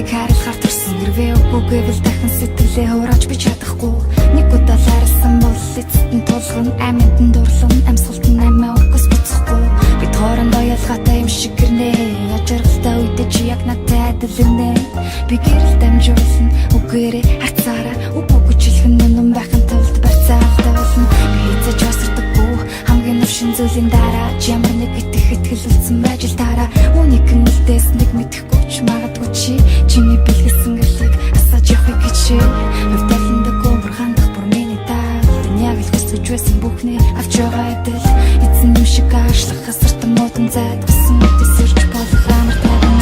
Чамайг харилцахаар төрсөн хэрвээ үгүй гэвэл дахин сэтгэлээ хурааж би чадахгүй. Нэг удаа ларсан бол эцэст нь тулган амьд нь дурлан амьсгалт нь амиа өгс буцахгүй. Бид хоорондоо ялгаатай юм шиг гэрнэ. Ячаргалтай үедээ чи яг надтай адил нэ. Би гэрэл дамжуулна үгээрээ хацаараа үгүй жилхэн нүн байхын тулд барьцаалтай болно. Би хэзээ ч осордоггүй хамгийн навшин зүйлийн дараа ямар нэг итгэл үлдсэн байж л дараа. Үнийг нэлдээс нэг мэдэхгүй ч магадгүй чиний бэлгэсэн гэрлийг асааж явах гэж чи хөвдөлөндөгөө бурхандах бүр миний тал яг л хүсэж байсан бүхний авч байгаа эдэл эзэн юм шиг аашлах хасартан модон зайд гисэн үтсэрч болох амар тайван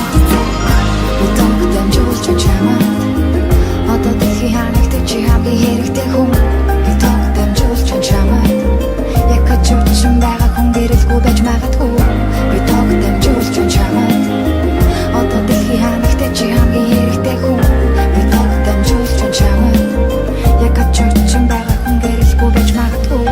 утам дамжуулж чамаа одоо дэлхий ханагт чи хамгийн хэрэгтэй хүн утам дамжуулж чамаа яг качуучин байгаа хүн гэрэлгүй байж магадгүй утам дамжуулж чамаа одоо дэлхий ханагт чи хамгийн хэрэгтэй хүн утам дамжуулж чамаа яг качуучин байгаа хүн гэрэлгүй байж магадгүй.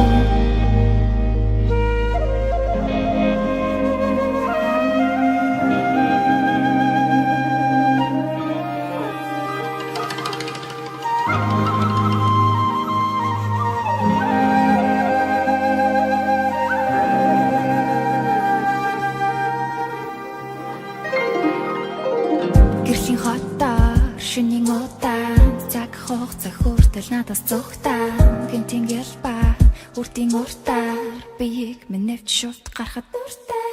Гэрлийн хотоор шинийн удаан цаг хугацаа хүртэл надаас зогтаан гинтийн гэлба үрдийн уртаар биеийг минь шууд гарахад дуртай.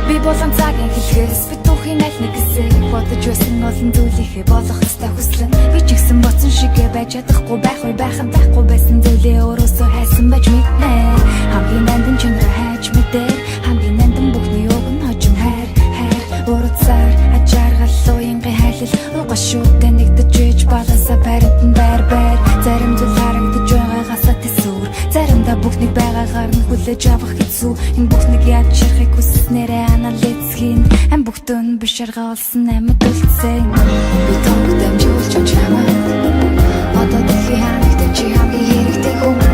Би болон цагийн хэлхээс би түүхийн аль нэг хэсэг бодож байсан олон зүйлийнхээ болох хэвээр хүслэн би ч ихсэн боцсон шигээ байж чадахгүй байхгүй байсан зүйлээ өөрөөсөө хайсан байж мэднэ. Хамгийн нандин чанараа хайж мэдээ хамгийн нандин бүхний уг нь хожим хайр урцаар ажааргал уянгийн хайлал угашуутай нэгдэж иж баласа баримтан байр зарим зүйл харагдаж байгаагасаа тэсүр заримдаа бүхнийг байгаагаар нь хүлээж авах хэцүү энэ бүхнийг яаж ширхийг хүснээрээ анализ хийн ам бүхтэн биш арга олсон амьд үлдсэн би тоног дамжуулж чамаа одоо дэлхий ханагт чи хамгийн хэрэгтэй хүн